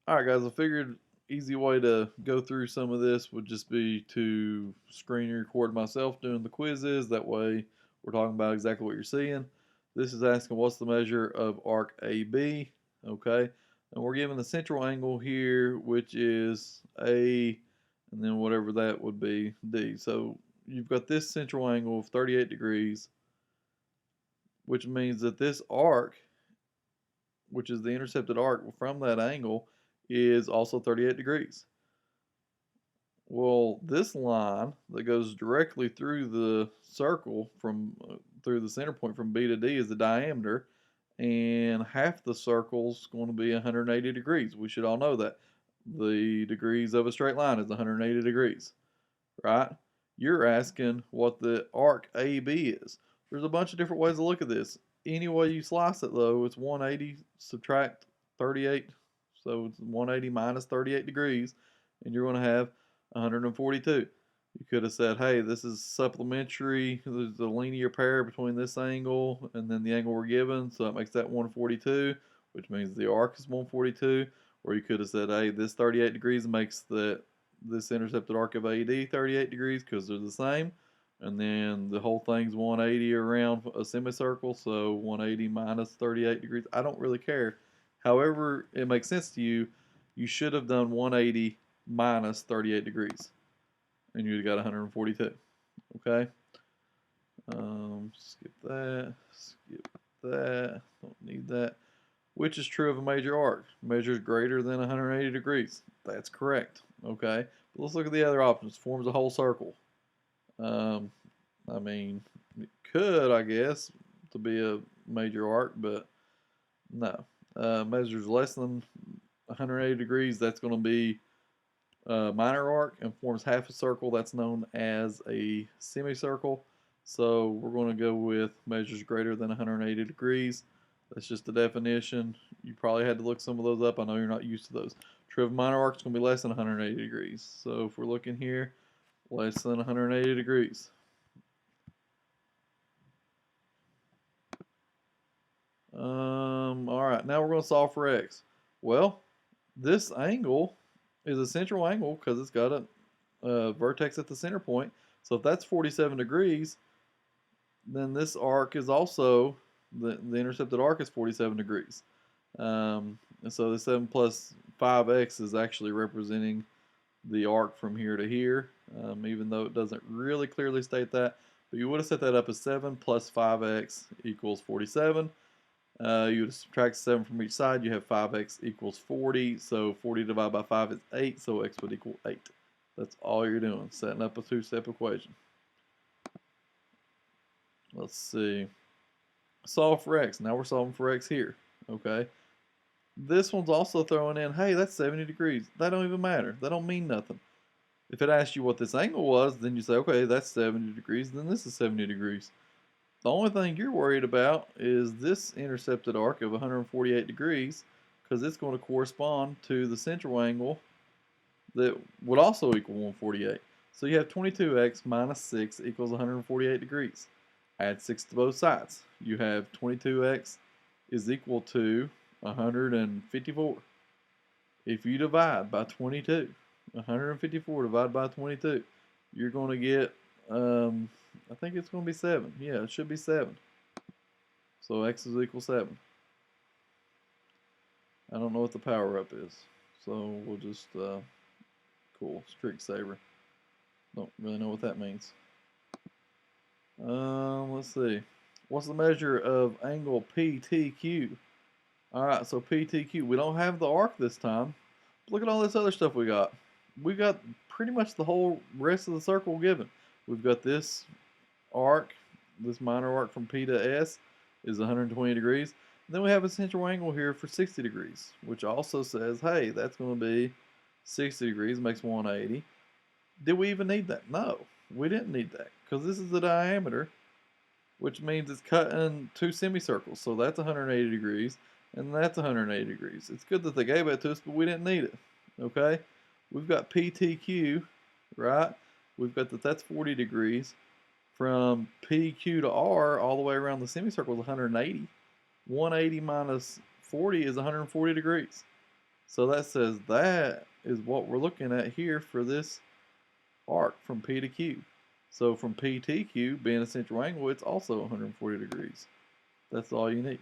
Alright guys, I figured easy way to go through some of this would just be to screen record myself doing the quizzes. That way we're talking about exactly what you're seeing. This is asking what's the measure of arc AB, okay? And we're given the central angle here, which is A, and then whatever that would be, D. So you've got this central angle of 38 degrees, which means that this arc, which is the intercepted arc from that angle, is also 38 degrees. Well, this line that goes directly through the circle from through the center point from B to D is the diameter, and half the circle is going to be 180 degrees. We should all know that. The degrees of a straight line is 180 degrees, right? You're asking what the arc AB is. There's a bunch of different ways to look at this. Any way you slice it, though, it's 180 subtract 38, so it's 180 minus 38 degrees, and you're going to have 142. You could have said, hey, this is supplementary. There's a linear pair between this angle and then the angle we're given, so that makes that 142, which means the arc is 142. Or you could have said, hey, this 38 degrees makes this intercepted arc of AD 38 degrees because they're the same. And then the whole thing's 180 around a semicircle, so 180 minus 38 degrees. I don't really care. However it makes sense to you, you should have done 180 minus 38 degrees, and you'd have got 142. Okay? Skip that. Skip that. Don't need that. Which is true of a major arc? Measures greater than 180 degrees. That's correct. Okay? But let's look at the other options. Forms a whole circle. I mean, it could, I guess, to be a major arc, but no. Measures less than 180 degrees. That's going to be minor arc, and forms half a circle. That's known as a semicircle. So we're going to go with measures greater than 180 degrees. That's just the definition. You probably had to look some of those up. I know you're not used to those. True of minor arc is going to be less than 180 degrees. So if we're looking here, less than 180 degrees. All right, now we're going to solve for x. Well, this angle is a central angle because it's got a vertex at the center point. So if that's 47 degrees, then this arc is also, the intercepted arc is 47 degrees. And so the 7 plus 5x is actually representing the arc from here to here, even though it doesn't really clearly state that. But you would have set that up as 7 plus 5x equals 47. You would subtract 7 from each side. You have 5x equals 40. So 40 divided by 5 is 8. So x would equal 8. That's all you're doing, setting up a two-step equation. Let's see. Solve for x. Now we're solving for x here. Okay. This one's also throwing in, hey, that's 70 degrees. That don't even matter. That don't mean nothing. If it asks you what this angle was, then you say, okay, that's 70 degrees, then this is 70 degrees. The only thing you're worried about is this intercepted arc of 148 degrees, because it's going to correspond to the central angle that would also equal 148. So you have 22x minus 6 equals 148 degrees. Add 6 to both sides. You have 22x is equal to 154. If you divide by 22, 154 divided by 22, you're going to get, I think it's going to be 7. Yeah, it should be 7. So x is equal 7. I don't know what the power up is. So we'll just, cool, streak saver. Don't really know what that means. Let's see. What's the measure of angle PTQ? Alright, so PTQ. We don't have the arc this time. Look at all this other stuff we got. We got pretty much the whole rest of the circle given. We've got this arc, this minor arc from P to S is 120 degrees. And then we have a central angle here for 60 degrees, which also says, hey, that's going to be 60 degrees, makes 180. Did we even need that? No, we didn't need that because this is the diameter, which means it's cutting two semicircles. So that's 180 degrees, and that's 180 degrees. It's good that they gave it to us, but we didn't need it. Okay? We've got PTQ, right? We've got that's 40 degrees. From PQ to R, all the way around the semicircle is 180. 180 minus 40 is 140 degrees. So that says that is what we're looking at here for this arc from P to Q. So from P to Q, being a central angle, it's also 140 degrees. That's all you need.